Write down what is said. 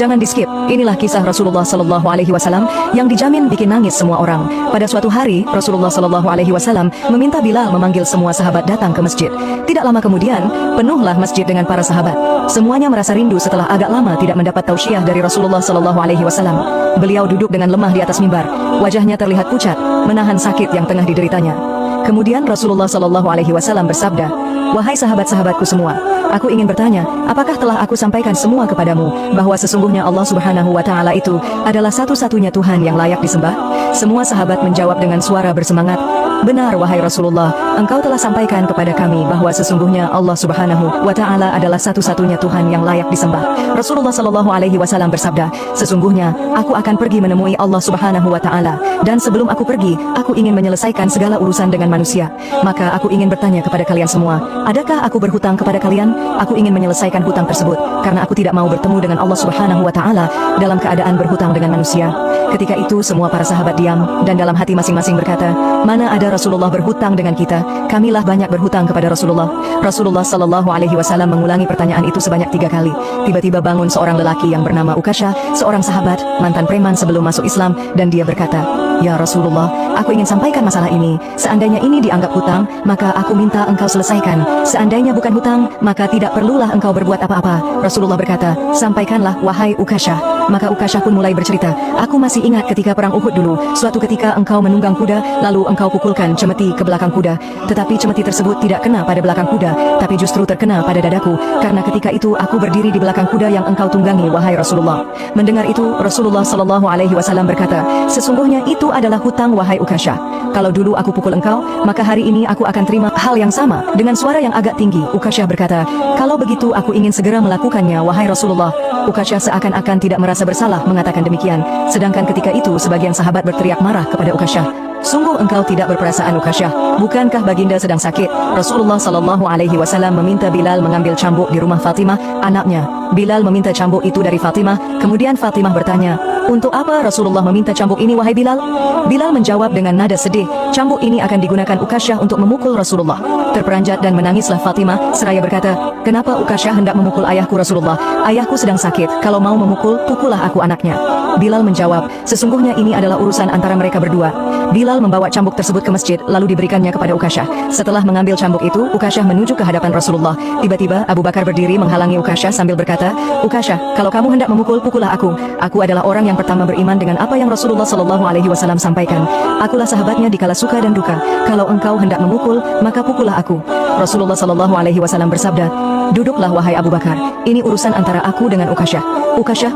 Jangan di-skip. Inilah kisah Rasulullah Sallallahu Alaihi Wasallam yang dijamin bikin nangis semua orang. Pada suatu hari, Rasulullah Sallallahu Alaihi Wasallam meminta Bilal memanggil semua sahabat datang ke masjid. Tidak lama kemudian, penuhlah masjid dengan para sahabat. Semuanya merasa rindu setelah agak lama tidak mendapat tausiah dari Rasulullah Sallallahu Alaihi Wasallam. Beliau duduk dengan lemah di atas mimbar. Wajahnya terlihat pucat, menahan sakit yang tengah dideritanya. Kemudian Rasulullah Sallallahu Alaihi Wasallam bersabda, "Wahai sahabat-sahabatku semua, aku ingin bertanya, apakah telah aku sampaikan semua kepadamu, bahwa sesungguhnya Allah Subhanahu wa Ta'ala itu adalah satu-satunya Tuhan yang layak disembah?" Semua sahabat menjawab dengan suara bersemangat, "Benar wahai Rasulullah, engkau telah sampaikan kepada kami bahwa sesungguhnya Allah Subhanahu wa Ta'ala adalah satu-satunya Tuhan yang layak disembah." Rasulullah Sallallahu Alaihi Wasallam bersabda, "Sesungguhnya aku akan pergi menemui Allah Subhanahu wa Ta'ala, dan sebelum aku pergi, aku ingin menyelesaikan segala urusan dengan manusia. Maka aku ingin bertanya kepada kalian semua, adakah aku berhutang kepada kalian? Aku ingin menyelesaikan hutang tersebut, karena aku tidak mau bertemu dengan Allah Subhanahu wa Ta'ala dalam keadaan berhutang dengan manusia." Ketika itu semua para sahabat diam, dan dalam hati masing-masing berkata, "Mana ada Rasulullah berhutang dengan kita? Kamilah banyak berhutang kepada Rasulullah." Rasulullah Sallallahu Alaihi Wasallam mengulangi pertanyaan itu sebanyak 3 kali. Tiba-tiba bangun seorang lelaki yang bernama Ukasha, seorang sahabat, mantan preman sebelum masuk Islam, dan dia berkata, "Ya Rasulullah, aku ingin sampaikan masalah ini. Seandainya ini dianggap hutang, maka aku minta engkau selesaikan. Seandainya bukan hutang, maka tidak perlulah engkau berbuat apa-apa." Rasulullah berkata, "Sampaikanlah wahai Ukasha." Maka Ukasha pun mulai bercerita, "Aku masih ingat ketika perang Uhud dulu. Suatu ketika engkau menunggang kuda, lalu engkau pukulkan cemeti ke belakang kuda. Tetapi cemeti tersebut tidak kena pada belakang kuda, tapi justru terkena pada dadaku. Karena ketika itu aku berdiri di belakang kuda yang engkau tunggangi, wahai Rasulullah." Mendengar itu, Rasulullah Sallallahu Alaihi Wasallam berkata, "Sesungguhnya itu adalah hutang wahai Ukasha. Kalau dulu aku pukul engkau, maka hari ini aku akan terima hal yang sama." Dengan suara yang agak tinggi, Ukasha berkata, "Kalau begitu aku ingin segera melakukannya, wahai Rasulullah." Ukasha seakan-akan tidak merasa bersalah mengatakan demikian. Sedangkan ketika itu sebagian sahabat berteriak marah kepada Ukasha, "Sungguh engkau tidak berperasaan Ukasha. Bukankah baginda sedang sakit?" Rasulullah Sallallahu Alaihi Wasallam meminta Bilal mengambil cambuk di rumah Fatimah, anaknya. Bilal meminta cambuk itu dari Fatimah. Kemudian Fatimah bertanya, "Untuk apa Rasulullah meminta cambuk ini wahai Bilal?" Bilal menjawab dengan nada sedih, "Cambuk ini akan digunakan Ukasha untuk memukul Rasulullah." Terperanjat dan menangislah Fatimah seraya berkata, "Kenapa Ukasha hendak memukul ayahku Rasulullah? Ayahku sedang sakit. Kalau mau memukul, pukullah aku anaknya." Bilal menjawab, "Sesungguhnya ini adalah urusan antara mereka berdua." Bilal membawa cambuk tersebut ke masjid, lalu diberikannya kepada Ukasha. Setelah mengambil cambuk itu, Ukasha menuju ke hadapan Rasulullah. Tiba-tiba Abu Bakar berdiri menghalangi Ukasha sambil berkata, "Ukasha, kalau kamu hendak memukul, pukullah aku. Aku adalah orang yang pertama beriman dengan apa yang Rasulullah Sallallahu Alaihi Wasallam sampaikan. Akulah sahabatnya di kala suka dan duka. Kalau engkau hendak memukul, maka pukullah aku." Rasulullah Sallallahu Alaihi Wasallam bersabda, "Duduklah wahai Abu Bakar. Ini urusan antara aku dengan Ukasha." Ukasha